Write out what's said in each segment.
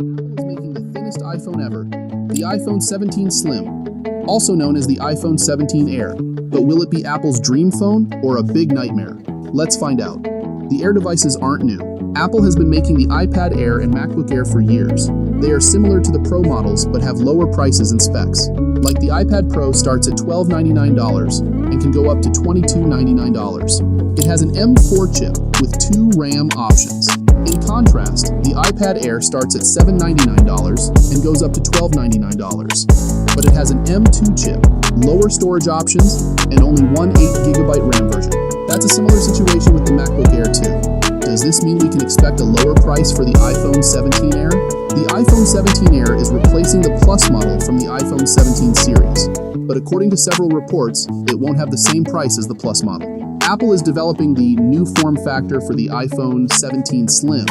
Apple is making the thinnest iPhone ever, the iPhone 17 Slim, also known as the iPhone 17 Air. But will it be Apple's dream phone or a big nightmare? Let's find out. The Air devices aren't new. Apple has been making the iPad Air and MacBook Air for years. They are similar to the Pro models but have lower prices and specs. Like the iPad Pro starts at $1299 and can go up to $2299. It has an M4 chip with 2 RAM options. In contrast, the iPad Air starts at $799 and goes up to $1299. But it has an M2 chip, lower storage options, and only one 8GB RAM version. That's a similar situation with the MacBook Air too. Does this mean we can expect a lower price for the iPhone 17 Air? The iPhone 17 Air is replacing the Plus model from the iPhone 17 series. But according to several reports, it won't have the same price as the Plus model. Apple is developing the new form factor for the iPhone 17 Slim,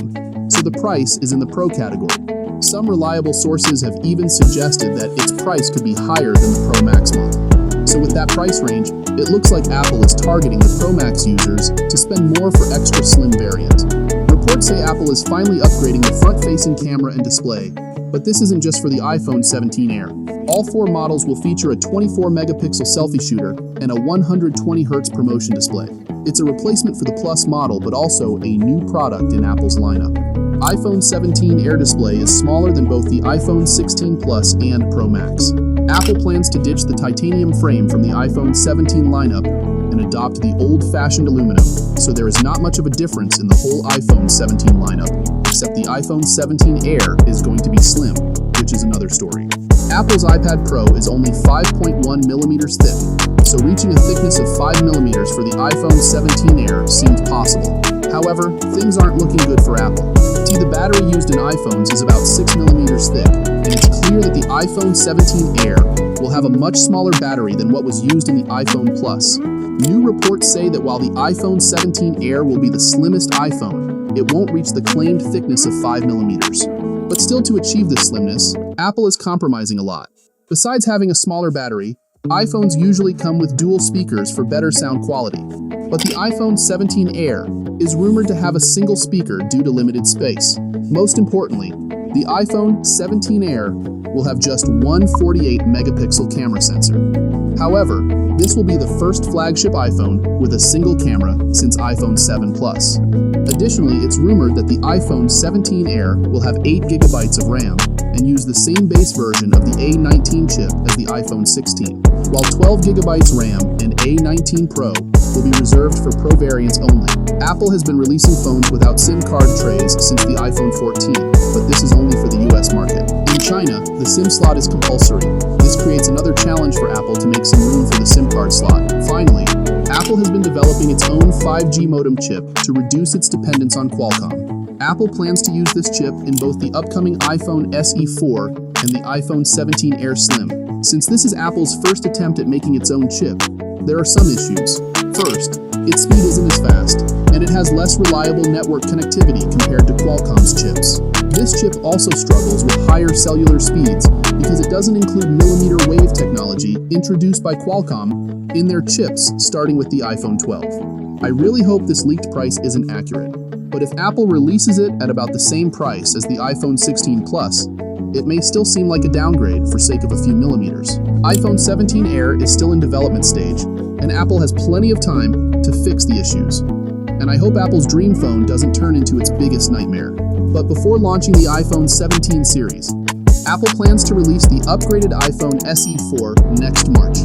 so the price is in the Pro category. Some reliable sources have even suggested that its price could be higher than the Pro Max model. So with that price range, it looks like Apple is targeting the Pro Max users to spend more for extra slim variant. Reports say Apple is finally upgrading the front-facing camera and display, but this isn't just for the iPhone 17 Air. All 4 models will feature a 24-megapixel selfie shooter and a 120Hz ProMotion display. It's a replacement for the Plus model, but also a new product in Apple's lineup. iPhone 17 Air display is smaller than both the iPhone 16 Plus and Pro Max. Apple plans to ditch the titanium frame from the iPhone 17 lineup and adopt the old-fashioned aluminum, so there is not much of a difference in the whole iPhone 17 lineup, except the iPhone 17 Air is going to be slim, which is another story. Apple's iPad Pro is only 5.1 millimeters thick, so reaching a thickness of 5 millimeters for the iPhone 17 Air seemed possible. However, things aren't looking good for Apple. The battery used in iPhones is about 6 millimeters thick, and it's clear that the iPhone 17 Air will have a much smaller battery than what was used in the iPhone Plus. New reports say that while the iPhone 17 Air will be the slimmest iPhone, it won't reach the claimed thickness of 5 millimeters. But still, to achieve this slimness, Apple is compromising a lot. Besides having a smaller battery, iPhones usually come with dual speakers for better sound quality. But the iPhone 17 Air is rumored to have a single speaker due to limited space. Most importantly, the iPhone 17 Air will have just one 48-megapixel camera sensor. However, this will be the first flagship iPhone with a single camera since iPhone 7 Plus. Additionally, it's rumored that the iPhone 17 Air will have 8GB of RAM and use the same base version of the A19 chip as the iPhone 16, while 12GB RAM and A19 Pro will be reserved for Pro variants only. Apple has been releasing phones without SIM card trays since the iPhone 14, but this is only for the US market. In China, the SIM slot is compulsory. This creates another challenge for Apple to make some room for the SIM card slot. Finally, Apple has been developing its own 5G modem chip to reduce its dependence on Qualcomm. Apple plans to use this chip in both the upcoming iPhone SE 4 and the iPhone 17 Air Slim. Since this is Apple's first attempt at making its own chip, there are some issues. First, its speed isn't as fast, and it has less reliable network connectivity compared to Qualcomm's chips. This chip also struggles with higher cellular speeds because it doesn't include millimeter wave technology introduced by Qualcomm in their chips starting with the iPhone 12. I really hope this leaked price isn't accurate, but if Apple releases it at about the same price as the iPhone 16 Plus, it may still seem like a downgrade for sake of a few millimeters. iPhone 17 Air is still in development stage, and Apple has plenty of time to fix the issues. And I hope Apple's dream phone doesn't turn into its biggest nightmare. But before launching the iPhone 17 series, Apple plans to release the upgraded iPhone SE 4 next March.